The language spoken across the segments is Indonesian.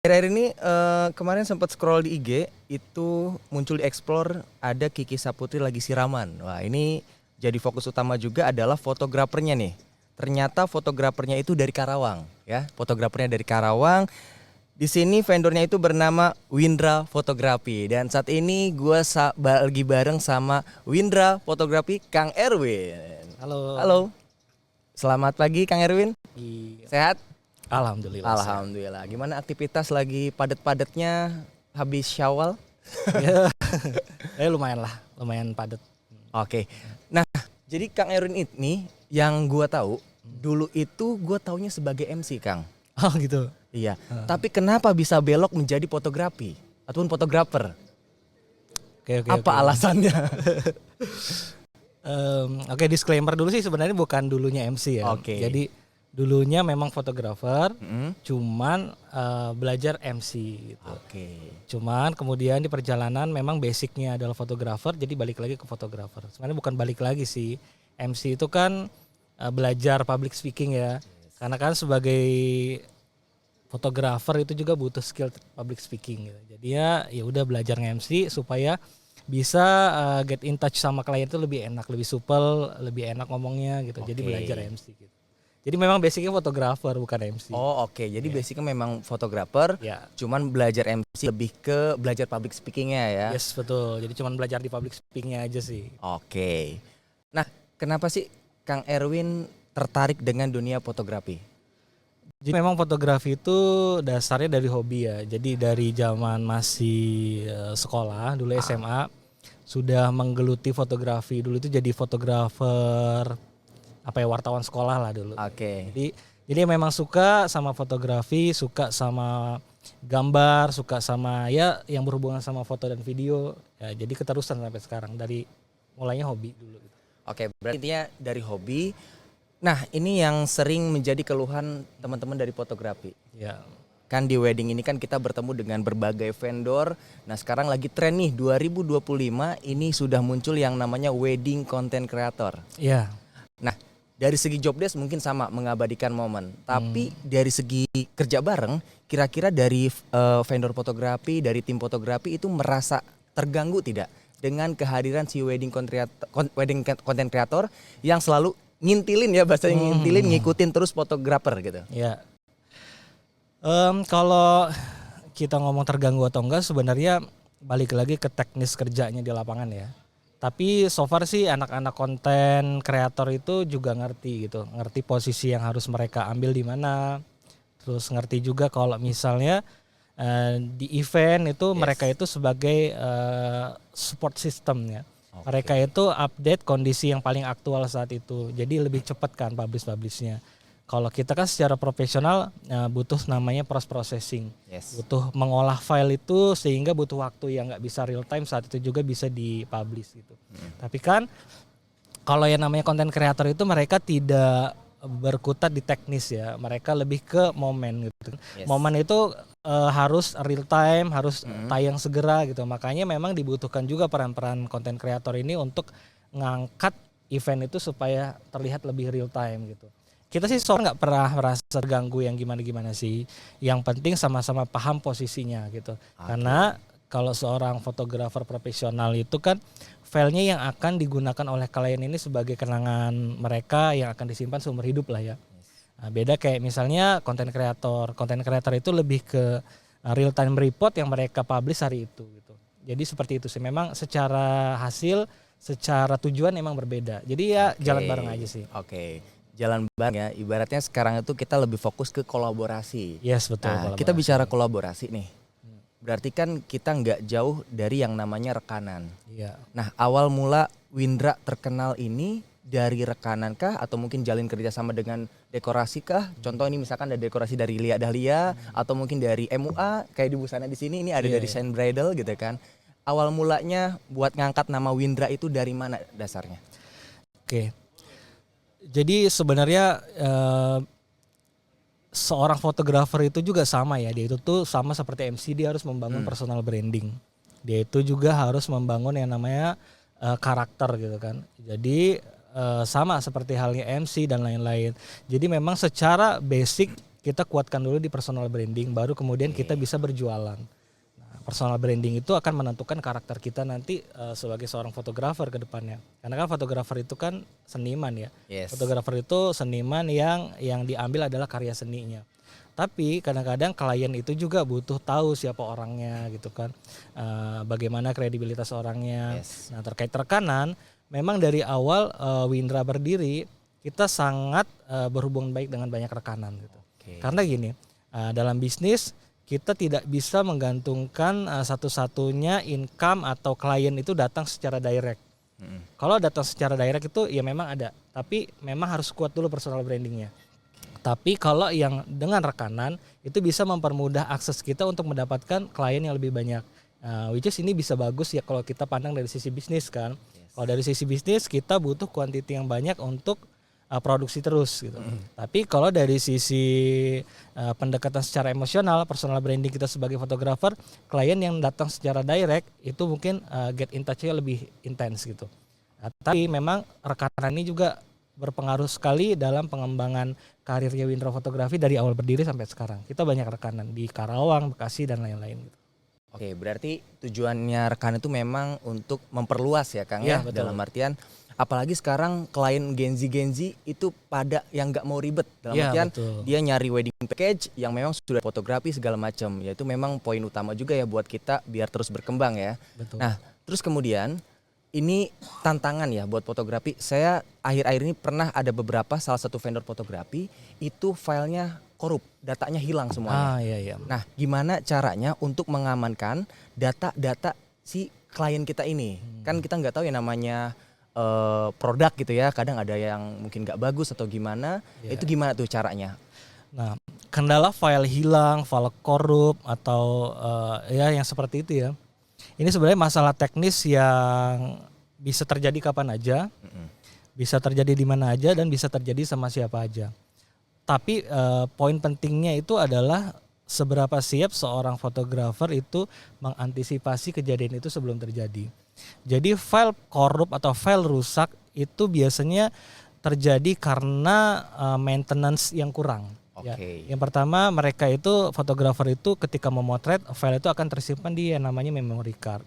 Akhir-akhir ini kemarin sempat scroll di IG itu muncul di Explore ada Kiki Saputri lagi siraman. Wah ini jadi fokus utama juga adalah fotografernya nih. Ternyata fotografernya itu dari Karawang ya. Fotografernya dari Karawang. Di sini vendornya itu bernama Windra Fotografi dan saat ini gue lagi bareng sama Windra Fotografi Kang Erwin. Halo. Halo. Selamat pagi Kang Erwin. Iya. Sehat? Alhamdulillah. Alhamdulillah. Gimana aktivitas lagi padat-padatnya habis Syawal? Lumayan padat. Oke. Nah, jadi Kang Erwin ini yang gua tahu dulu itu gua taunya sebagai MC, Kang. Oh gitu. Iya. Tapi kenapa bisa belok menjadi fotografi ataupun fotografer? Oke. Apa alasannya? Oke, disclaimer dulu sih, sebenarnya bukan dulunya MC ya. Oke. Jadi dulunya memang fotografer, Mm-hmm. cuman belajar MC gitu. Oke. Cuman kemudian di perjalanan memang basicnya adalah fotografer, jadi balik lagi ke fotografer. Sebenarnya bukan balik lagi sih. MC itu kan belajar public speaking ya. Karena kan sebagai fotografer itu juga butuh skill public speaking gitu. Jadi ya udah belajar nge-MC supaya bisa get in touch sama klien itu lebih enak, lebih supel, lebih enak ngomongnya gitu. Jadi Oke. belajar MC gitu. Jadi memang basicnya fotografer bukan MC. Oh oke. Jadi basicnya memang fotografer, Ya. cuman belajar MC lebih ke belajar public speakingnya ya. Yes, betul. Jadi cuman belajar di public speakingnya aja sih. Oke. Nah, kenapa sih Kang Erwin tertarik dengan dunia fotografi? Jadi memang fotografi itu dasarnya dari hobi ya. Jadi dari zaman masih sekolah dulu SMA sudah menggeluti fotografi. Dulu itu jadi fotografer wartawan sekolah lah dulu. Oke. Jadi memang suka sama fotografi, suka sama gambar, suka sama ya yang berhubungan sama foto dan video. Ya, jadi keterusan sampai sekarang dari mulainya hobi dulu. Oke, berarti intinya dari hobi. Nah, ini yang sering menjadi keluhan teman-teman dari fotografi. Ya. Kan di wedding ini kan kita bertemu dengan berbagai vendor. Nah, sekarang lagi tren nih 2025 ini sudah muncul yang namanya wedding content creator. Ya. Nah, dari segi job desk mungkin sama mengabadikan momen. Tapi dari segi kerja bareng, kira-kira dari vendor fotografi, dari tim fotografi itu merasa terganggu tidak dengan kehadiran si wedding content creator yang selalu ngintilin ya bahasanya ngintilin ngikutin terus fotografer gitu. Ya. Kalau kita ngomong terganggu atau enggak sebenarnya balik lagi ke teknis kerjanya di lapangan ya. Tapi so far sih anak-anak konten kreator itu juga ngerti gitu. Ngerti posisi yang harus mereka ambil di mana. Terus ngerti juga kalau misalnya di event itu mereka itu sebagai support system ya. Oke. Mereka itu update kondisi yang paling aktual saat itu. Jadi lebih cepat kan publish-publishnya. Kalau kita kan secara profesional butuh namanya processing. Yes. Butuh mengolah file itu sehingga butuh waktu yang nggak bisa real time saat itu juga bisa dipublish gitu. Tapi kan kalau yang namanya content creator itu mereka tidak berkutat di teknis ya. Mereka lebih ke momen gitu. Yes. Momen itu harus real time, harus tayang segera gitu. Makanya memang dibutuhkan juga peran-peran content creator ini untuk ngangkat event itu supaya terlihat lebih real time gitu. Kita sih soalnya nggak pernah merasa terganggu yang gimana-gimana sih. Yang penting sama-sama paham posisinya gitu. Karena kalau seorang fotografer profesional itu kan filenya yang akan digunakan oleh klien ini sebagai kenangan mereka yang akan disimpan seumur hidup lah ya. Nah, beda kayak misalnya konten kreator. Konten kreator itu lebih ke real time report yang mereka publish hari itu gitu. Jadi seperti itu sih. Memang secara hasil, secara tujuan emang berbeda. Jadi ya jalan bareng aja sih. Oke. Jalan bareng ya. Ibaratnya sekarang itu kita lebih fokus ke kolaborasi. Yes, betul. Nah, kita bicara kolaborasi nih. Berarti kan kita nggak jauh dari yang namanya rekanan. Iya. Nah, awal mula Windra terkenal ini dari rekanan kah atau mungkin jalin kerja sama dengan dekorasi kah? Contoh ini misalkan ada dekorasi dari Lia Dahlia atau mungkin dari MUA kayak di busana di sini ini ada dari Shine Bridal gitu kan. Awal mulanya buat ngangkat nama Windra itu dari mana dasarnya? Oke. Jadi sebenarnya seorang fotografer itu juga sama ya. Dia itu tuh sama seperti MC, dia harus membangun personal branding. Dia itu juga harus membangun yang namanya karakter gitu kan. Jadi sama seperti halnya MC dan lain-lain. Jadi memang secara basic kita kuatkan dulu di personal branding, baru kemudian kita bisa berjualan. Nah, personal branding itu akan menentukan karakter kita nanti sebagai seorang fotografer ke depannya. Karena kan fotografer itu kan seniman ya. Yes. Fotografer itu seniman yang diambil adalah karya seninya. Tapi kadang-kadang klien itu juga butuh tahu siapa orangnya gitu kan, bagaimana kredibilitas orangnya. Yes. Nah terkait rekanan, memang dari awal Windra berdiri kita sangat berhubungan baik dengan banyak rekanan gitu. Karena gini, dalam bisnis kita tidak bisa menggantungkan satu-satunya income atau klien itu datang secara direct. Kalau datang secara direct itu ya memang ada, tapi memang harus kuat dulu personal brandingnya. Tapi kalau yang dengan rekanan itu bisa mempermudah akses kita untuk mendapatkan klien yang lebih banyak. Which is ini bisa bagus ya kalau kita pandang dari sisi bisnis kan. Kalau dari sisi bisnis kita butuh kuantiti yang banyak untuk produksi terus gitu. Tapi kalau dari sisi pendekatan secara emosional, personal branding kita sebagai fotografer, klien yang datang secara direct itu mungkin get in touch-nya lebih intens gitu. Tapi memang rekanan ini juga berpengaruh sekali dalam pengembangan karirnya Windra Fotografi dari awal berdiri sampai sekarang. Kita banyak rekanan di Karawang, Bekasi dan lain-lain gitu. Oke, berarti tujuannya rekanan itu memang untuk memperluas ya Kang ya, dalam artian apalagi sekarang klien Gen Z itu pada yang nggak mau ribet, dalam artian dia nyari wedding package yang memang sudah fotografi segala macam, yaitu memang poin utama juga ya buat kita biar terus berkembang ya. Nah terus kemudian ini tantangan ya buat fotografi. Saya akhir-akhir ini pernah ada beberapa salah satu vendor fotografi itu filenya korup, datanya hilang semuanya. Nah, gimana caranya untuk mengamankan data-data si klien kita ini? Kan kita nggak tahu ya namanya produk gitu ya. Kadang ada yang mungkin nggak bagus atau gimana. Itu gimana tuh caranya? Nah, kendala file hilang, file korup atau ya yang seperti itu ya. Ini sebenarnya masalah teknis yang bisa terjadi kapan aja, bisa terjadi di mana aja dan bisa terjadi sama siapa aja. Tapi poin pentingnya itu adalah seberapa siap seorang fotografer itu mengantisipasi kejadian itu sebelum terjadi. Jadi file korup atau file rusak itu biasanya terjadi karena maintenance yang kurang. Ya. Yang pertama mereka itu fotografer itu ketika memotret file itu akan tersimpan di yang namanya memory card.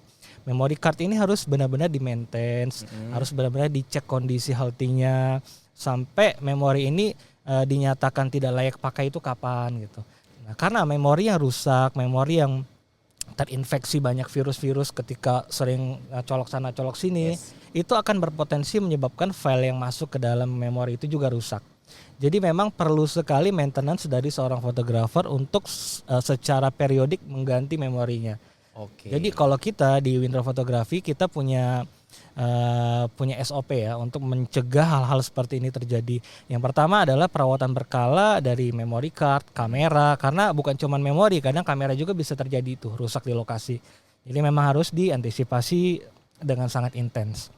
Memory card ini harus benar-benar di-maintain, harus benar-benar dicek kondisi healthy-nya sampai memori ini dinyatakan tidak layak pakai itu kapan gitu. Nah, karena memori yang rusak, memori yang terinfeksi banyak virus-virus ketika sering colok sana colok sini, itu akan berpotensi menyebabkan file yang masuk ke dalam memori itu juga rusak. Jadi memang perlu sekali maintenance dari seorang fotografer untuk secara periodik mengganti memorinya. Jadi kalau kita di Windra Fotografi kita punya SOP ya untuk mencegah hal-hal seperti ini terjadi. Yang pertama adalah perawatan berkala dari memory card, kamera, karena bukan cuma memori, kadang kamera juga bisa terjadi itu rusak di lokasi. Jadi memang harus diantisipasi dengan sangat intens.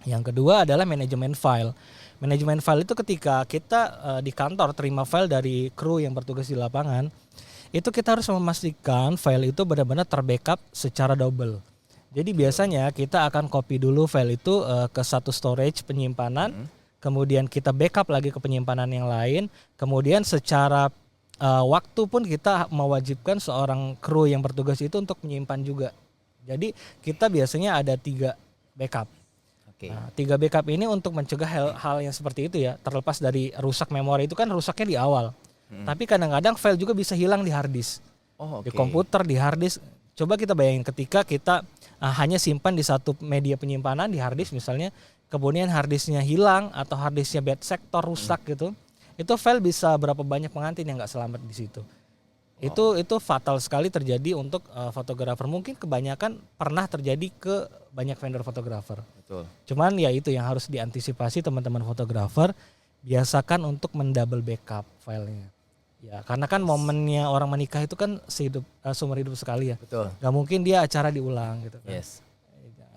Yang kedua adalah manajemen file. Manajemen file itu ketika kita di kantor terima file dari kru yang bertugas di lapangan, itu kita harus memastikan file itu benar-benar terbackup secara double. Jadi biasanya kita akan copy dulu file itu ke satu storage penyimpanan, kemudian kita backup lagi ke penyimpanan yang lain, kemudian secara waktu pun kita mewajibkan seorang kru yang bertugas itu untuk menyimpan juga. Jadi kita biasanya ada 3 backup. Nah, 3 backup ini untuk mencegah hal yang seperti itu ya, terlepas dari rusak memori itu kan rusaknya di awal. Tapi kadang-kadang file juga bisa hilang di hard disk. Di komputer, di hard disk. Coba kita bayangin ketika kita hanya simpan di satu media penyimpanan di hard disk misalnya, kemudian hard disknya hilang atau hard disknya bad sector rusak gitu. Itu file bisa berapa banyak pengantin yang nggak selamat di situ. Itu fatal sekali terjadi untuk fotografer. Mungkin kebanyakan pernah terjadi ke banyak vendor fotografer. Cuman ya itu yang harus diantisipasi teman-teman fotografer, biasakan untuk mendouble backup filenya. Ya, karena kan momennya orang menikah itu kan seumur hidup sekali ya. Gak mungkin dia acara diulang gitu kan.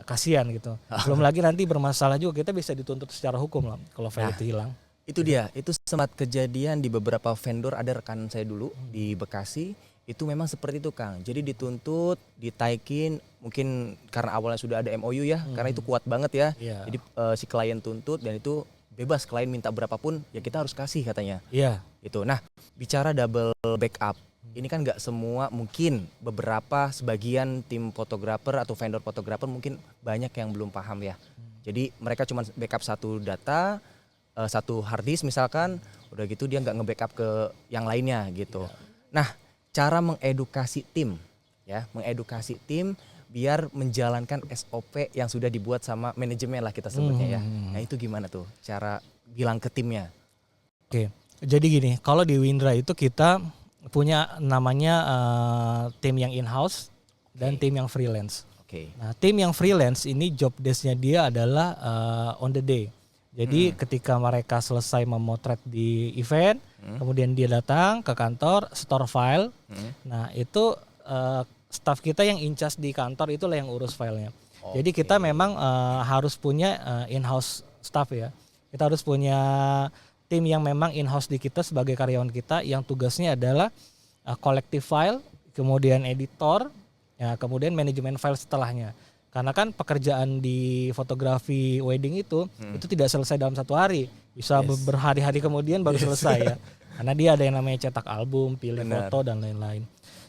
Kasian gitu. Belum lagi nanti bermasalah juga, kita bisa dituntut secara hukum lah kalau file itu hilang. Itu dia, itu sempat kejadian di beberapa vendor, ada rekan saya dulu di Bekasi, itu memang seperti itu Kang. Jadi dituntut, ditaikin, mungkin karena awalnya sudah ada MOU ya, karena itu kuat banget ya. Jadi si klien tuntut dan itu bebas klien minta berapapun ya kita harus kasih katanya. Iya. Itu. Nah, bicara double backup, ini kan nggak semua, mungkin beberapa sebagian tim fotografer atau vendor fotografer mungkin banyak yang belum paham ya. Jadi mereka cuma backup satu data, satu hard disk misalkan, udah gitu dia nggak nge-backup ke yang lainnya gitu. Nah, cara mengedukasi tim biar menjalankan SOP yang sudah dibuat sama manajemen lah kita sebutnya ya. Nah itu gimana tuh cara bilang ke timnya? Oke, jadi gini, kalau di Windra itu kita punya namanya tim yang in-house dan tim yang freelance. Nah, tim yang freelance ini job desk-nya dia adalah on the day. Jadi ketika mereka selesai memotret di event, kemudian dia datang ke kantor, store file. Nah, itu staff kita yang in charge di kantor itulah yang urus filenya. Jadi kita memang harus punya in-house staff ya. Kita harus punya tim yang memang in-house di kita sebagai karyawan kita yang tugasnya adalah collective file, kemudian editor, ya, kemudian manajemen file setelahnya. Karena kan pekerjaan di fotografi wedding itu tidak selesai dalam satu hari, bisa berhari-hari kemudian baru selesai ya. Karena dia ada yang namanya cetak album, pilih foto dan lain-lain.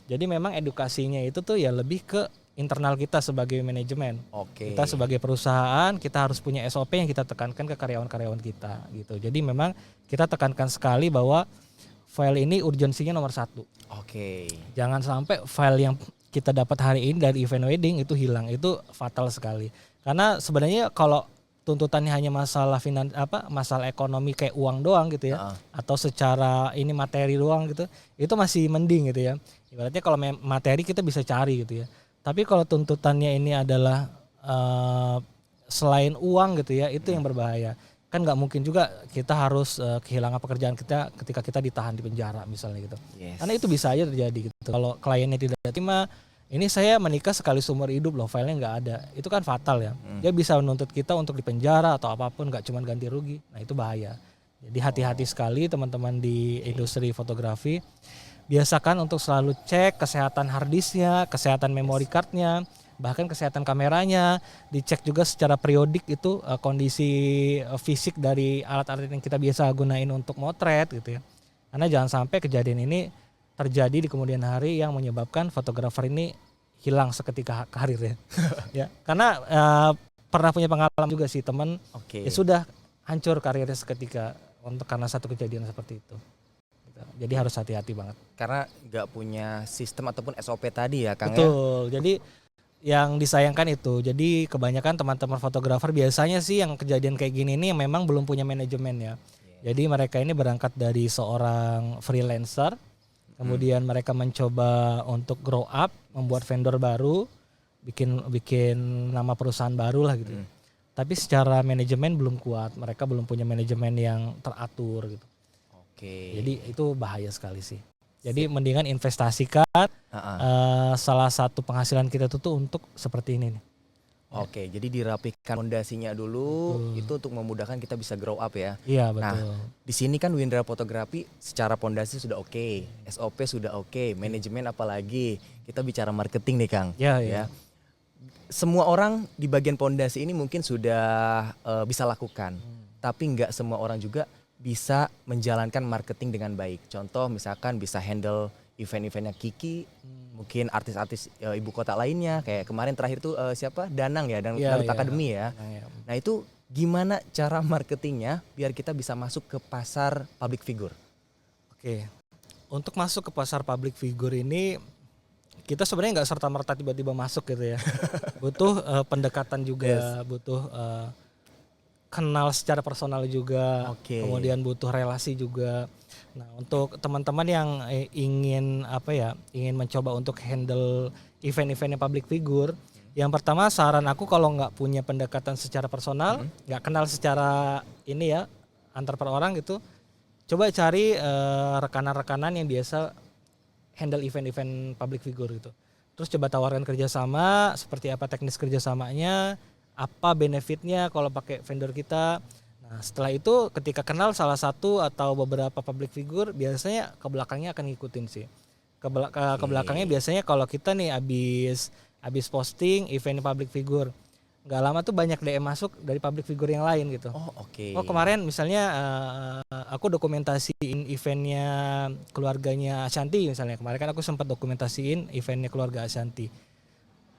Jadi memang edukasinya itu tuh ya lebih ke internal kita sebagai manajemen. Kita sebagai perusahaan kita harus punya SOP yang kita tekankan ke karyawan-karyawan kita gitu. Jadi memang kita tekankan sekali bahwa file ini urgensinya nomor 1. Jangan sampai file yang kita dapat hari ini dari event wedding itu hilang, itu fatal sekali. Karena sebenarnya kalau tuntutannya hanya masalah masalah ekonomi kayak uang doang gitu ya, atau secara ini materi doang gitu, itu masih mending gitu ya. Ibaratnya kalau materi kita bisa cari gitu ya. Tapi kalau tuntutannya ini adalah selain uang gitu ya, itu yang berbahaya. Kan nggak mungkin juga kita harus kehilangan pekerjaan kita ketika kita ditahan di penjara misalnya gitu. Karena itu bisa aja terjadi gitu. Kalau kliennya tidak terima, ini saya menikah sekali seumur hidup loh, filenya nggak ada, itu kan fatal ya. Dia bisa menuntut kita untuk dipenjara atau apapun, nggak cuma ganti rugi. Nah itu bahaya. Jadi hati-hati sekali teman-teman di industri fotografi. Biasakan untuk selalu cek kesehatan hard disknya, kesehatan memory cardnya, bahkan kesehatan kameranya. Dicek juga secara periodik itu kondisi fisik dari alat-alat yang kita biasa gunain untuk motret gitu ya. Karena jangan sampai kejadian ini terjadi di kemudian hari yang menyebabkan fotografer ini hilang seketika karirnya. Ya, karena pernah punya pengalaman juga sih teman, ya sudah hancur karirnya seketika karena satu kejadian seperti itu. Jadi harus hati-hati banget. Karena nggak punya sistem ataupun SOP tadi ya Kang. Betul. Jadi yang disayangkan itu. Jadi kebanyakan teman-teman fotografer biasanya sih yang kejadian kayak gini nih yang memang belum punya manajemen ya. Jadi mereka ini berangkat dari seorang freelancer. Kemudian mereka mencoba untuk grow up, membuat vendor baru, bikin nama perusahaan baru lah gitu. Tapi secara manajemen belum kuat, mereka belum punya manajemen yang teratur gitu. Jadi itu bahaya sekali sih. Jadi mendingan investasikan salah satu penghasilan kita tuh untuk seperti ini nih. Jadi dirapikan fondasinya dulu, itu untuk memudahkan kita bisa grow up ya. Iya betul. Nah, di sini kan Windra Fotografi secara fondasi sudah SOP sudah manajemen apalagi. Kita bicara marketing nih Kang. Ya. Semua orang di bagian fondasi ini mungkin sudah bisa lakukan, tapi nggak semua orang juga bisa menjalankan marketing dengan baik. Contoh misalkan bisa handle event-eventnya Kiki, mungkin artis-artis ibu kota lainnya, kayak kemarin terakhir tuh siapa? Danang ya, Narut Academy ya. Nah itu gimana cara marketingnya biar kita bisa masuk ke pasar public figure? Untuk masuk ke pasar public figure ini kita sebenarnya nggak serta-merta tiba-tiba masuk gitu ya. Butuh pendekatan juga, butuh kenal secara personal juga, kemudian butuh relasi juga. Nah, untuk teman-teman yang ingin mencoba untuk handle event-eventnya public figure, yang pertama saran aku kalau nggak punya pendekatan secara personal, nggak kenal secara ini ya antar per orang gitu, coba cari rekanan-rekanan yang biasa handle event-event public figure gitu. Terus coba tawarkan kerjasama, seperti apa teknis kerjasamanya, apa benefitnya kalau pakai vendor kita. Nah setelah itu ketika kenal salah satu atau beberapa public figure, biasanya ke belakangnya akan ngikutin sih. Ke belakangnya biasanya kalau kita nih abis posting event public figure, nggak lama tuh banyak DM masuk dari public figure yang lain gitu. Oh, oke. Oh kemarin misalnya aku dokumentasiin eventnya keluarganya Ashanti misalnya. Kemarin kan aku sempat dokumentasiin eventnya keluarga Ashanti.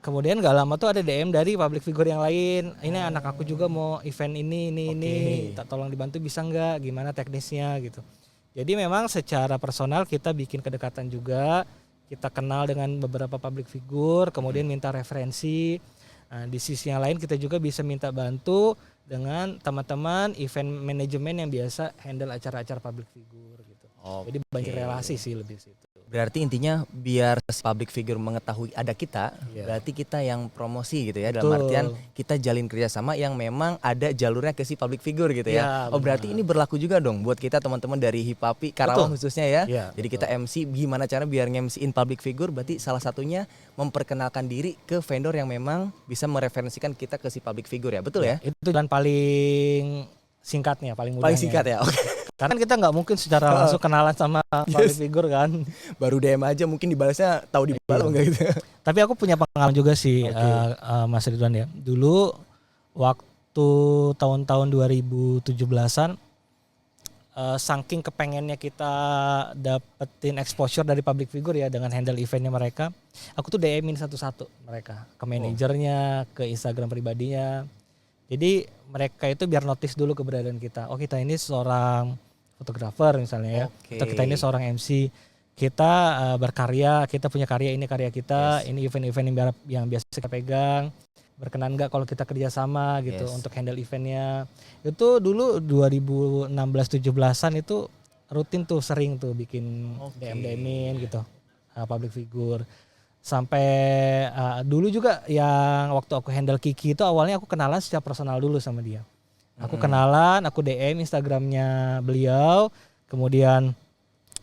Kemudian nggak lama tuh ada DM dari public figure yang lain. Ini anak aku juga mau event ini. Tak tolong dibantu bisa nggak? Gimana teknisnya gitu. Jadi memang secara personal kita bikin kedekatan juga. Kita kenal dengan beberapa public figure. Kemudian minta referensi. Nah, di sisi yang lain kita juga bisa minta bantu dengan teman-teman event manajemen yang biasa handle acara-acara public figure gitu. Jadi banyak relasi sih lebih situ. Berarti intinya biar public figure mengetahui ada kita, berarti kita yang promosi gitu ya. Dalam artian kita jalin kerjasama yang memang ada jalurnya ke si public figure gitu ya. Oh berarti ini berlaku juga dong buat kita teman-teman dari Hipapi Karawang khususnya ya. Jadi kita MC gimana cara biar nge-MC-in public figure, berarti salah satunya memperkenalkan diri ke vendor yang memang bisa mereferensikan kita ke si public figure ya. Betul ya? Itu dan paling singkatnya, paling mudahnya. Paling singkat ya. Oke. Karena kita nggak mungkin secara langsung kenalan sama public figure kan. Baru DM aja mungkin dibalasnya tahu dibalas enggak gitu. Tapi aku punya pengalaman juga sih Mas Ridwan ya. Dulu waktu tahun-tahun 2017-an saking kepengennya kita dapetin exposure dari public figure ya dengan handle eventnya mereka, aku tuh DM-in satu-satu mereka ke manajernya, ke Instagram pribadinya. Jadi mereka itu biar notice dulu keberadaan kita. Oh kita ini seorang fotografer misalnya ya, atau kita ini seorang MC, kita berkarya, kita punya karya, ini karya kita, ini event-event yang biasa kita pegang, berkenan nggak kalau kita kerjasama gitu untuk handle eventnya. Itu dulu 2016-17an itu rutin tuh, sering tuh bikin DM-DM-in gitu, public figure. Sampai dulu juga yang waktu aku handle Kiki itu awalnya aku kenalan secara personal dulu sama dia. Aku kenalan, aku DM Instagramnya beliau, kemudian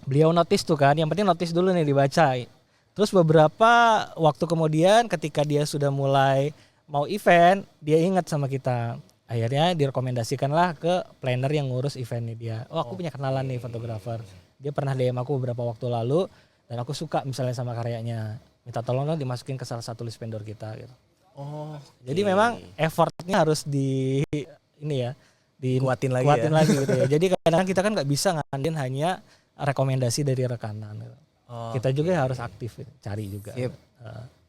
beliau notice tuh kan, yang penting notice dulu nih dibaca. Terus beberapa waktu kemudian ketika dia sudah mulai mau event, dia ingat sama kita. Akhirnya direkomendasikanlah ke planner yang ngurus eventnya dia. Oh aku punya kenalan nih fotografer. Dia pernah DM aku beberapa waktu lalu dan aku suka misalnya sama karyanya. Minta tolong dong dimasukin ke salah satu list vendor kita gitu. Jadi memang effortnya harus kuatin lagi gitu ya. Jadi kadang kita kan nggak bisa ngandelin hanya rekomendasi dari rekanan. Kita juga harus aktif cari juga.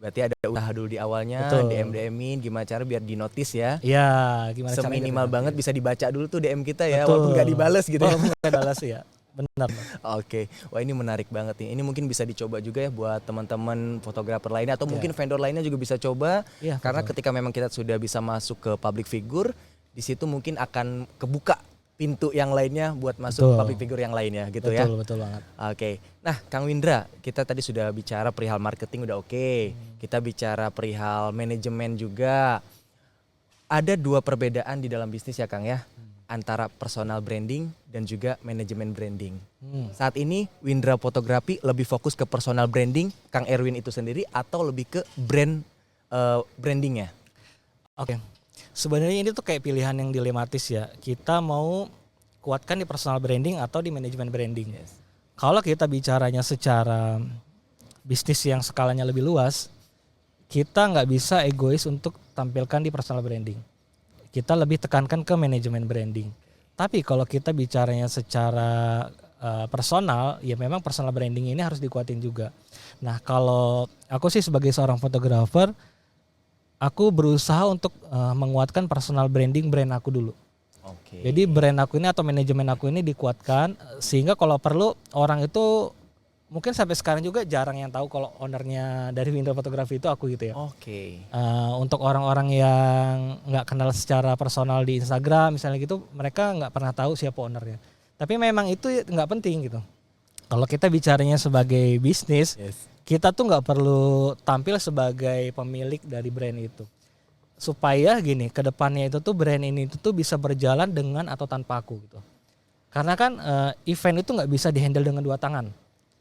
Berarti ada usaha dulu di awalnya, DM-DM-in gimana cara biar di-notice ya. Iya, gimana caranya. Seminimal banget bisa dibaca dulu tuh DM kita ya, walaupun nggak dibales gitu ya. Walaupun nggak dibales ya. Benar. Oke. Wah ini menarik banget nih. Ini mungkin bisa dicoba juga ya buat teman-teman fotografer lainnya atau mungkin vendor lainnya juga bisa coba. Karena ketika memang kita sudah bisa masuk ke public figure, di situ mungkin akan kebuka pintu yang lainnya buat masuk public figure yang lainnya gitu ya. Betul banget. Oke. Nah, Kang Windra, kita tadi sudah bicara perihal marketing udah oke. Kita bicara perihal manajemen juga. Ada dua perbedaan di dalam bisnis ya, Kang ya. Antara personal branding dan juga manajemen branding. Saat ini Windra Fotografi lebih fokus ke personal branding, Kang Erwin itu sendiri, atau lebih ke brandingnya? Oke. Sebenarnya ini tuh kayak pilihan yang dilematis ya. Kita mau kuatkan di personal branding atau di manajemen branding. Kalau kita bicaranya secara bisnis yang skalanya lebih luas, kita nggak bisa egois untuk tampilkan di personal branding. Kita lebih tekankan ke manajemen branding. Tapi kalau kita bicaranya secara personal, ya memang personal branding ini harus dikuatin juga. Nah kalau aku sih sebagai seorang fotografer, aku berusaha untuk menguatkan personal branding brand aku dulu. Jadi brand aku ini atau manajemen aku ini dikuatkan sehingga kalau perlu orang itu mungkin sampai sekarang juga jarang yang tahu kalau ownernya dari Windra Fotografi itu aku gitu ya. Untuk orang-orang yang nggak kenal secara personal di Instagram misalnya gitu, mereka nggak pernah tahu siapa ownernya. Tapi memang itu nggak penting gitu. Kalau kita bicaranya sebagai bisnis, kita tuh nggak perlu tampil sebagai pemilik dari brand itu. Supaya gini, ke depannya itu tuh brand ini itu tuh bisa berjalan dengan atau tanpa aku gitu. Karena kan event itu nggak bisa dihandle dengan dua tangan.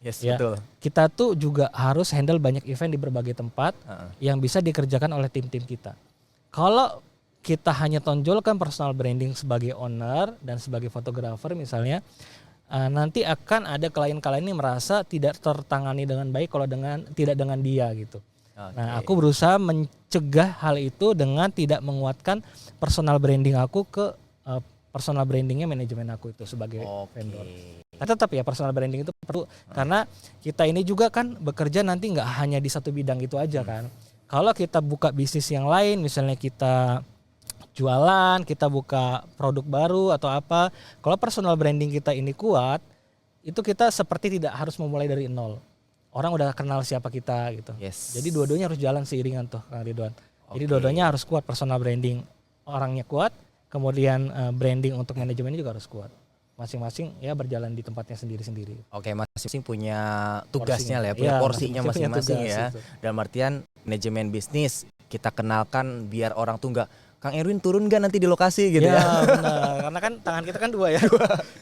Betul. Kita tuh juga harus handle banyak event di berbagai tempat yang bisa dikerjakan oleh tim-tim kita. Kalau kita hanya tonjolkan personal branding sebagai owner dan sebagai fotografer misalnya, nanti akan ada klien-klien ini merasa tidak tertangani dengan baik kalau tidak dengan dia gitu. Nah, aku berusaha mencegah hal itu dengan tidak menguatkan personal branding aku ke personal brandingnya manajemen aku itu sebagai vendor. Tapi tetap ya personal branding itu perlu karena kita ini juga kan bekerja nanti nggak hanya di satu bidang itu aja kan. Kalau kita buka bisnis yang lain, misalnya kita jualan, kita buka produk baru atau apa, kalau personal branding kita ini kuat, itu kita seperti tidak harus memulai dari nol. Orang udah kenal siapa kita gitu. Jadi dua-duanya harus jalan seiringan tuh Kang Ridwan. Jadi dua-duanya harus kuat, personal branding orangnya kuat, kemudian branding untuk manajemennya juga harus kuat. Masing-masing ya berjalan di tempatnya sendiri-sendiri. Oke, masing-masing punya tugasnya lah ya, punya porsinya masing-masing ya. Dalam artian manajemen bisnis kita kenalkan biar orang tuh nggak, Kang Erwin turun nggak nanti di lokasi gitu ya. Benar, karena kan tangan kita kan dua ya.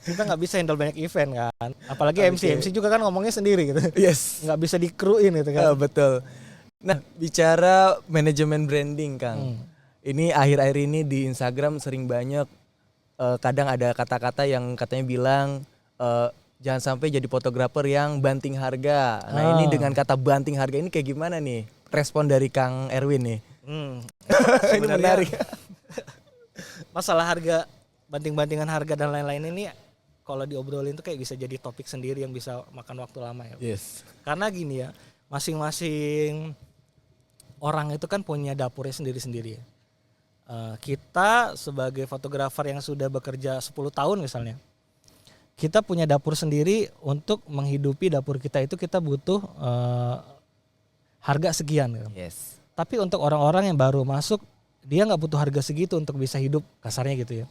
Kita nggak bisa handle banyak event kan. Apalagi MC juga kan ngomongnya sendiri gitu. Nggak bisa dikruin gitu kan. Betul. Nah, bicara manajemen branding Kang. Ini akhir-akhir ini di Instagram sering banyak kadang ada kata-kata yang katanya bilang jangan sampai jadi fotografer yang banting harga. Nah, ini dengan kata banting harga ini kayak gimana nih? Respon dari Kang Erwin nih. Ini menarik. Masalah harga, banting-bantingan harga dan lain-lain ini kalau diobrolin tuh kayak bisa jadi topik sendiri yang bisa makan waktu lama ya. Karena gini ya, masing-masing orang itu kan punya dapurnya sendiri-sendiri ya. Kita sebagai fotografer yang sudah bekerja 10 tahun misalnya, kita punya dapur sendiri. Untuk menghidupi dapur kita itu kita butuh harga sekian gitu. Tapi untuk orang-orang yang baru masuk, dia nggak butuh harga segitu untuk bisa hidup, kasarnya gitu ya.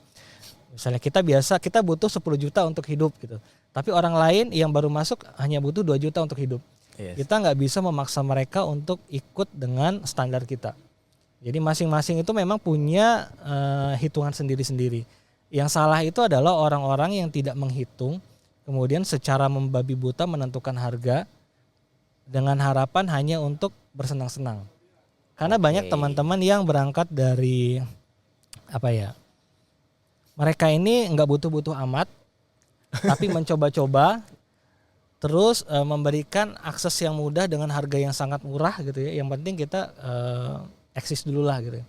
Misalnya kita butuh 10 juta untuk hidup gitu. Tapi orang lain yang baru masuk hanya butuh 2 juta untuk hidup. Kita nggak bisa memaksa mereka untuk ikut dengan standar kita. Jadi masing-masing itu memang punya hitungan sendiri-sendiri. Yang salah itu adalah orang-orang yang tidak menghitung, kemudian secara membabi buta menentukan harga dengan harapan hanya untuk bersenang-senang. Karena banyak teman-teman yang berangkat dari mereka ini nggak butuh-butuh amat, tapi mencoba-coba, terus memberikan akses yang mudah dengan harga yang sangat murah gitu ya. Yang penting kita eksis dulu lah gitu.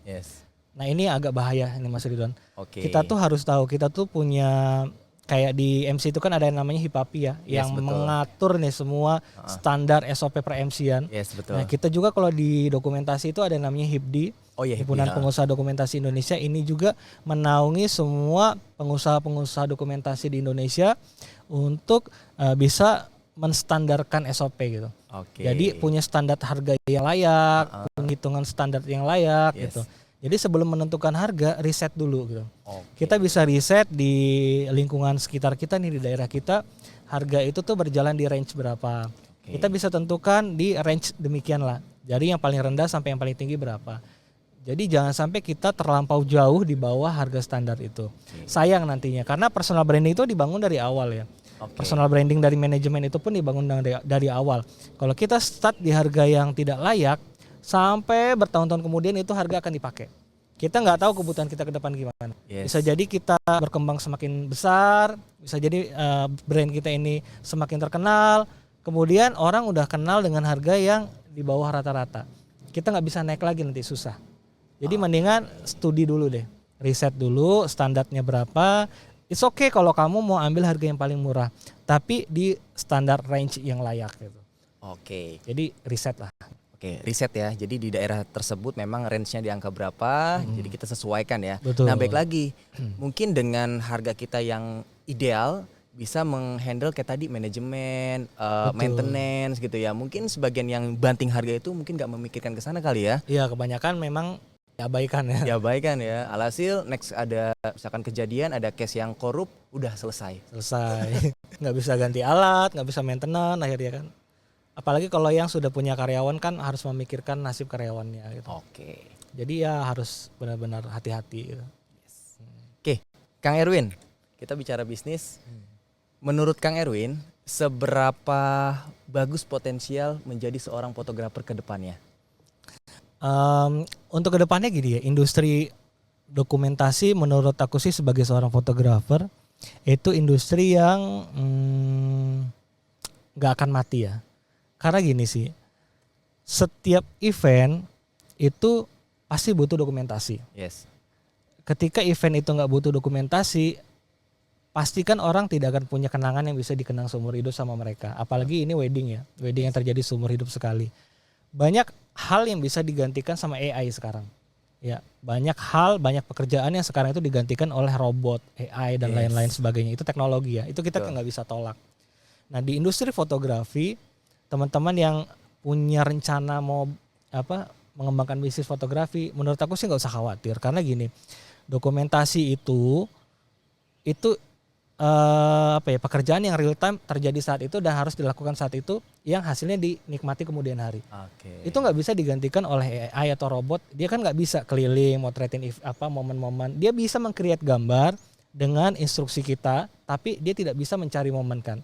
Nah ini agak bahaya ini Mas Ridwan. Kita tuh harus tahu, kita tuh punya kayak di MC itu kan ada yang namanya HIPAPI ya, yang mengatur nih semua standar SOP per MC-an. Nah kita juga kalau di dokumentasi itu ada yang namanya HIPDI, Himpunan Pengusaha Dokumentasi Indonesia. Ini juga menaungi semua pengusaha-pengusaha dokumentasi di Indonesia untuk bisa menstandarkan SOP gitu. Jadi punya standar harga yang layak, penghitungan standar yang layak gitu. Jadi sebelum menentukan harga, riset dulu gitu. Kita bisa riset di lingkungan sekitar kita nih, di daerah kita, harga itu tuh berjalan di range berapa. Kita bisa tentukan di range demikian lah. Jadi yang paling rendah sampai yang paling tinggi berapa. Jadi jangan sampai kita terlampau jauh di bawah harga standar itu. Sayang nantinya, karena personal branding itu dibangun dari awal ya. Personal branding dari manajemen itu pun dibangun dari awal. Kalau kita start di harga yang tidak layak, sampai bertahun-tahun kemudian itu harga akan dipakai. Kita nggak tahu kebutuhan kita ke depan gimana. Bisa jadi kita berkembang semakin besar, bisa jadi brand kita ini semakin terkenal, kemudian orang udah kenal dengan harga yang di bawah rata-rata. Kita nggak bisa naik lagi, nanti susah. Jadi mendingan studi dulu deh, riset dulu standarnya berapa. It's okay kalau kamu mau ambil harga yang paling murah, tapi di standar range yang layak gitu. Jadi riset lah. Riset ya. Jadi di daerah tersebut memang range-nya di angka berapa, jadi kita sesuaikan ya. Betul. Nah, baik lagi. Mungkin dengan harga kita yang ideal bisa menghandle kayak tadi manajemen, maintenance gitu ya. Mungkin sebagian yang banting harga itu mungkin nggak memikirkan ke sana kali ya. Iya, kebanyakan memang diabaikan ya. Diabaikan ya. Alhasil next ada misalkan kejadian, ada case yang korup, udah selesai. Nggak bisa ganti alat, nggak bisa maintenance akhirnya kan. Apalagi kalau yang sudah punya karyawan kan harus memikirkan nasib karyawannya gitu. Jadi ya harus benar-benar hati-hati gitu. Kang Erwin, kita bicara bisnis. Menurut Kang Erwin, seberapa bagus potensial menjadi seorang fotografer ke depannya? Untuk ke depannya gini ya, industri dokumentasi menurut aku sih sebagai seorang fotografer itu industri yang gak akan mati ya. Karena gini sih, setiap event itu pasti butuh dokumentasi. Yes. Ketika event itu nggak butuh dokumentasi, pastikan orang tidak akan punya kenangan yang bisa dikenang seumur hidup sama mereka. Apalagi ini wedding ya, wedding yang terjadi seumur hidup sekali. Banyak hal yang bisa digantikan sama AI sekarang. Ya, banyak hal, banyak pekerjaan yang sekarang itu digantikan oleh robot, AI dan lain-lain sebagainya. Itu teknologi ya, itu kita nggak bisa tolak. Nah di industri fotografi, teman-teman yang punya rencana mau mengembangkan bisnis fotografi, menurut aku sih nggak usah khawatir karena gini, dokumentasi itu pekerjaan yang real time terjadi saat itu dan harus dilakukan saat itu yang hasilnya dinikmati kemudian hari. Itu nggak bisa digantikan oleh AI atau robot. Dia kan nggak bisa keliling motretin momen-momen. Dia bisa meng-create gambar dengan instruksi kita, tapi dia tidak bisa mencari momen kan.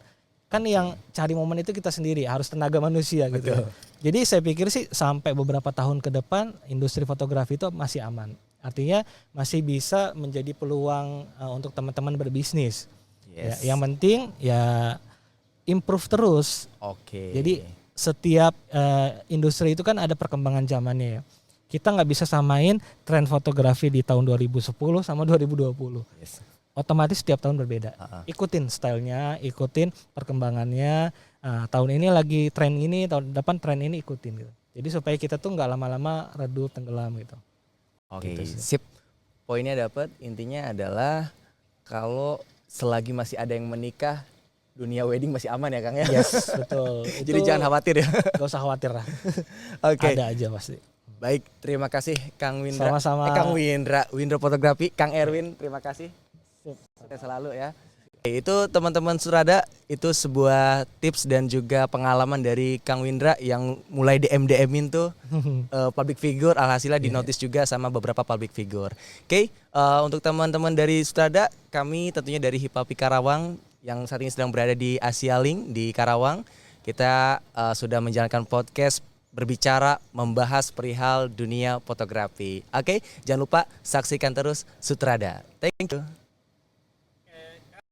Kan yang cari momen itu kita sendiri, harus tenaga manusia gitu. Betul. Jadi saya pikir sih sampai beberapa tahun ke depan industri fotografi itu masih aman. Artinya masih bisa menjadi peluang untuk teman-teman berbisnis. Yes. Ya, yang penting ya improve terus. Jadi setiap industri itu kan ada perkembangan zamannya ya. Kita nggak bisa samain tren fotografi di tahun 2010 sama 2020. Yes. Otomatis setiap tahun berbeda. Ikutin stylenya, ikutin perkembangannya. Tahun ini lagi tren ini, tahun depan tren ini ikutin gitu. Jadi supaya kita tuh nggak lama-lama redup tenggelam gitu. Gitu sip. Poinnya dapat. Intinya adalah kalau selagi masih ada yang menikah, dunia wedding masih aman ya Kang ya. Yes, betul. Jadi jangan khawatir ya. Gak usah khawatir lah. Ada aja pasti. Baik, terima kasih Kang Windra. Sama-sama. Kang Windra Fotografi, Kang Erwin, terima kasih. Sukses selalu ya. Itu teman-teman Surada, itu sebuah tips dan juga pengalaman dari Kang Windra yang mulai DM-in tuh public figure, alhasilnya dinotis juga sama beberapa public figure. Untuk teman-teman dari Surada, kami tentunya dari Hipapi Karawang yang saat ini sedang berada di Asia Link di Karawang, kita sudah menjalankan podcast berbicara membahas perihal dunia fotografi. Jangan lupa saksikan terus Sutrada. Thank you.